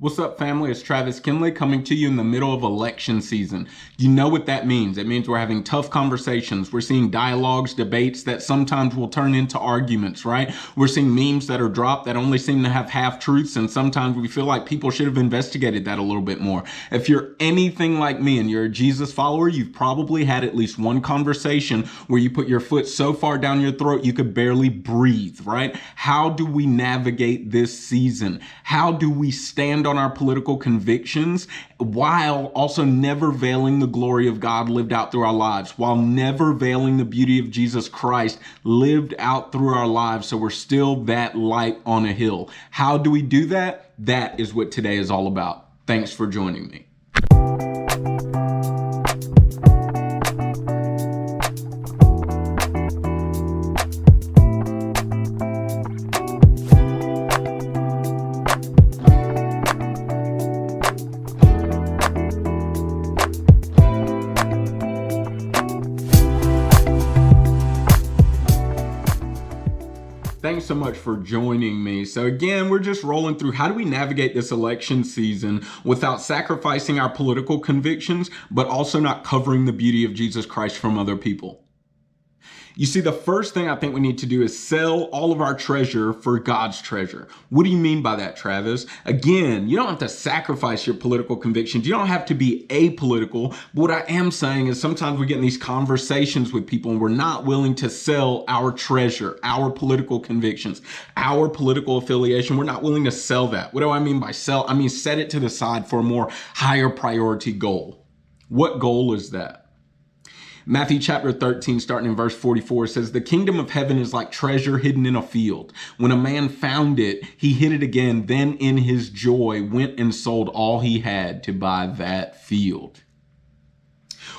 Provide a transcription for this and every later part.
What's up, family? It's Travis Kinley coming to you in the middle of election season. You know what that means. It means we're having tough conversations. We're seeing dialogues, debates that sometimes will turn into arguments, right? We're seeing memes that are dropped that only seem to have half truths, and sometimes we feel like people should have investigated that a little bit more. If you're anything like me and you're a Jesus follower, you've probably had at least one conversation where you put your foot so far down your throat you could barely breathe, right? How do we navigate this season? How do we stand on our political convictions while also never veiling the glory of God lived out through our lives, while never veiling the beauty of Jesus Christ lived out through our lives, so we're still that light on a hill? How do we do that? That is what today is all about. Thanks for joining me. Thanks so much for joining me. So again, we're just rolling through how do we navigate this election season without sacrificing our political convictions, but also not covering the beauty of Jesus Christ from other people. You see, the first thing I think we need to do is sell all of our treasure for God's treasure. What do you mean by that, Travis? Again, you don't have to sacrifice your political convictions. You don't have to be apolitical. But what I am saying is sometimes we get in these conversations with people and we're not willing to sell our treasure, our political convictions, our political affiliation. We're not willing to sell that. What do I mean by sell? I mean, set it to the side for a more higher priority goal. What goal is that? Matthew chapter 13, starting in verse 44, says, "The kingdom of heaven is like treasure hidden in a field. When a man found it, he hid it again. Then in his joy went and sold all he had to buy that field."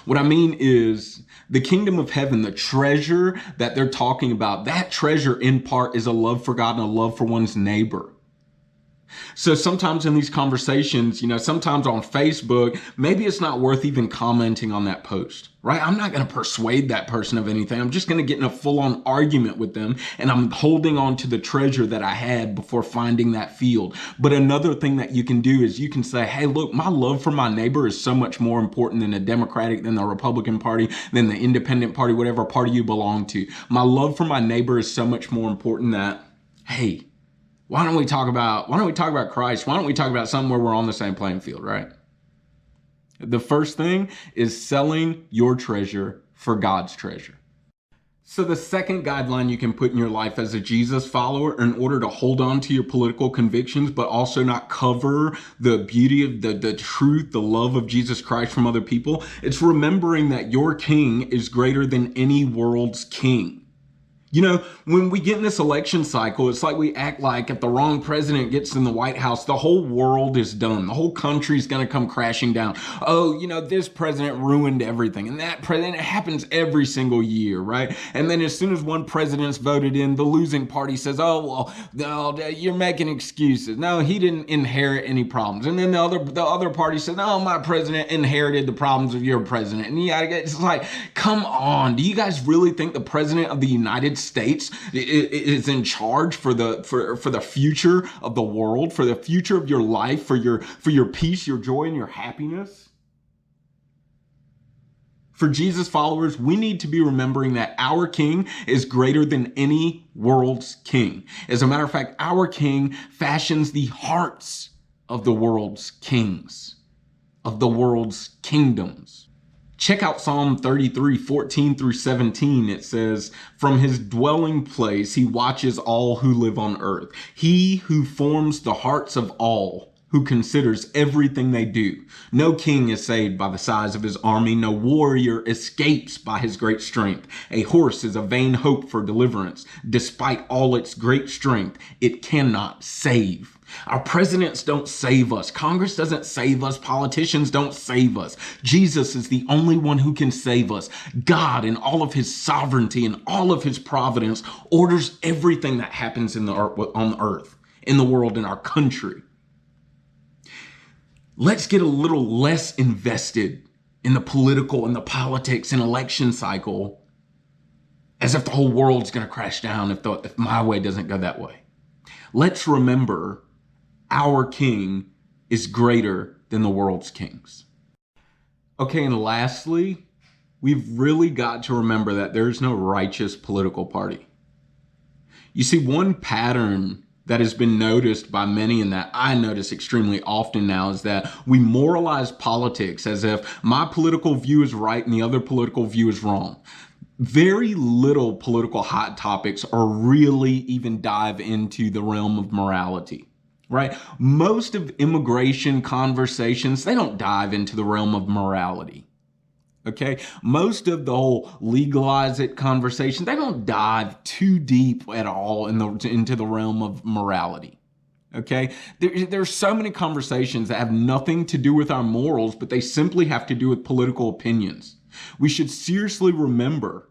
What I mean is the kingdom of heaven, the treasure that they're talking about, that treasure in part is a love for God and a love for one's neighbor. So sometimes in these conversations, sometimes on Facebook, maybe it's not worth even commenting on that post, right? I'm not going to persuade that person of anything. I'm just going to get in a full-on argument with them, and I'm holding on to the treasure that I had before finding that field. But another thing that you can do is you can say, hey, look, my love for my neighbor is so much more important than the Democratic, than the Republican Party, than the Independent Party, whatever party you belong to. My love for my neighbor is so much more important that, hey, why don't we talk about Christ? Why don't we talk about something where we're on the same playing field, right? The first thing is selling your treasure for God's treasure. So the second guideline you can put in your life as a Jesus follower in order to hold on to your political convictions, but also not cover the beauty of the truth, the love of Jesus Christ from other people, it's remembering that your king is greater than any world's king. When we get in this election cycle, it's like we act like if the wrong president gets in the White House, the whole world is done. The whole country's going to come crashing down. Oh, this president ruined everything. And that president, it happens every single year, right? And then as soon as one president's voted in, the losing party says, oh, well, no, you're making excuses. No, he didn't inherit any problems. And then the other party says, no, my president inherited the problems of your president. And it's like, come on. Do you guys really think the president of the United States is in charge for the future of the world, for the future of your life, for your peace, your joy, and your happiness? For Jesus followers, we need to be remembering that our King is greater than any world's king. As a matter of fact, our King fashions the hearts of the world's kings, of the world's kingdoms. Check out Psalm 33, 14 through 17. It says, "From his dwelling place, he watches all who live on earth. He who forms the hearts of all, who considers everything they do. No king is saved by the size of his army. No warrior escapes by his great strength. A horse is a vain hope for deliverance. Despite all its great strength, it cannot save." Our presidents don't save us. Congress doesn't save us. Politicians don't save us. Jesus is the only one who can save us. God, in all of his sovereignty and all of his providence, orders everything that happens on the earth, in the world, in our country. Let's get a little less invested in the political and the politics and election cycle as if the whole world's going to crash down if my way doesn't go that way. Let's remember our King is greater than the world's kings. Okay, and lastly, we've really got to remember that there's no righteous political party. You see, one pattern that has been noticed by many and that I notice extremely often now is that we moralize politics as if my political view is right and the other political view is wrong. Very little political hot topics are really even dive into the realm of morality, right? Most of immigration conversations, they don't dive into the realm of morality. Okay, most of the whole legalize it conversation, they don't dive too deep at all into the realm of morality. Okay, there's so many conversations that have nothing to do with our morals, but they simply have to do with political opinions. We should seriously remember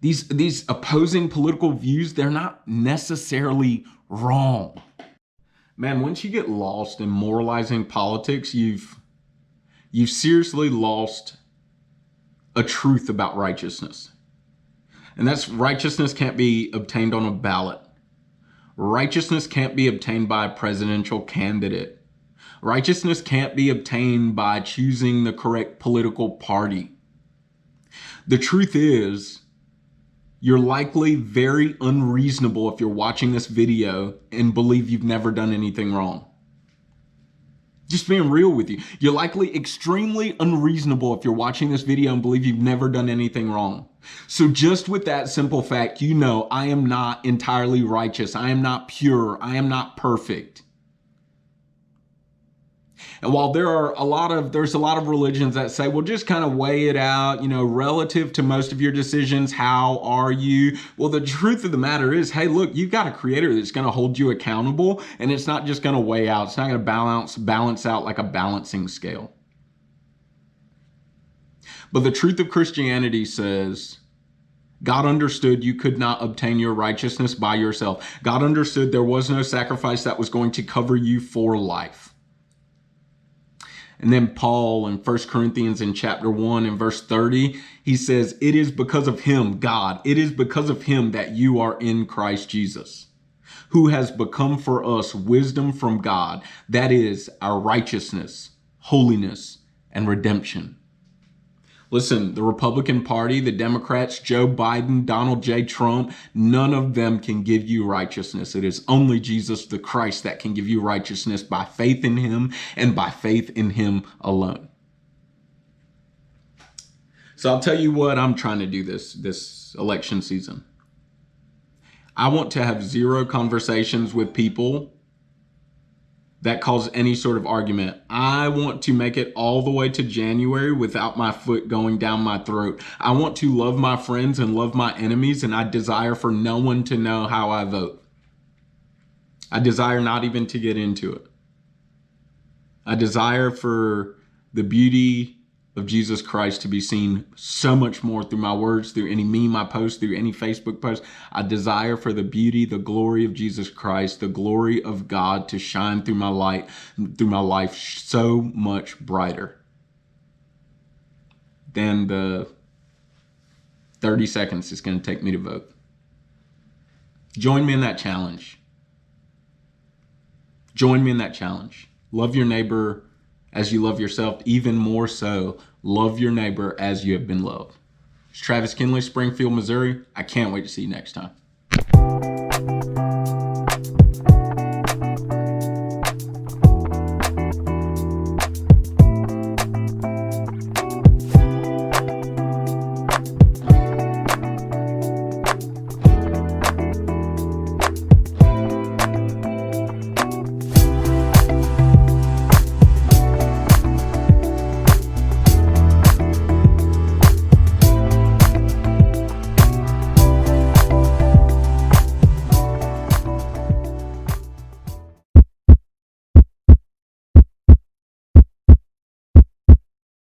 these opposing political views, they're not necessarily wrong. Man, once you get lost in moralizing politics, you've seriously lost a truth about righteousness. And that's righteousness can't be obtained on a ballot. Righteousness can't be obtained by a presidential candidate. Righteousness can't be obtained by choosing the correct political party. The truth is, you're likely very unreasonable if you're watching this video and believe you've never done anything wrong. Just being real with you. You're likely extremely unreasonable if you're watching this video and believe you've never done anything wrong. So just with that simple fact, you know I am not entirely righteous. I am not pure. I am not perfect. And while there's a lot of religions that say, well, just kind of weigh it out, relative to most of your decisions, how are you? Well, the truth of the matter is, hey, look, you've got a creator that's going to hold you accountable, and it's not just going to weigh out. It's not going to balance out like a balancing scale. But the truth of Christianity says, God understood you could not obtain your righteousness by yourself. God understood there was no sacrifice that was going to cover you for life. And then Paul in 1 Corinthians in chapter 1 and verse 30, he says, it is because of him, God, it is because of him that you are in Christ Jesus, who has become for us wisdom from God, that is our righteousness, holiness, and redemption. Listen, the Republican Party, the Democrats, Joe Biden, Donald J. Trump, none of them can give you righteousness. It is only Jesus the Christ that can give you righteousness by faith in him and by faith in him alone. So I'll tell you what I'm trying to do this election season. I want to have zero conversations with people that cause any sort of argument. I want to make it all the way to January without my foot going down my throat. I want to love my friends and love my enemies, and I desire for no one to know how I vote. I desire not even to get into it. I desire for the beauty of Jesus Christ to be seen so much more through my words, through any meme I post, through any Facebook post. I desire for the beauty, the glory of Jesus Christ, the glory of God to shine through my life so much brighter than the 30 seconds it's going to take me to vote. Join me in that challenge. Join me in that challenge. Love your neighbor as you love yourself, even more so, love your neighbor as you have been loved. It's Travis Kinley, Springfield, Missouri. I can't wait to see you next time.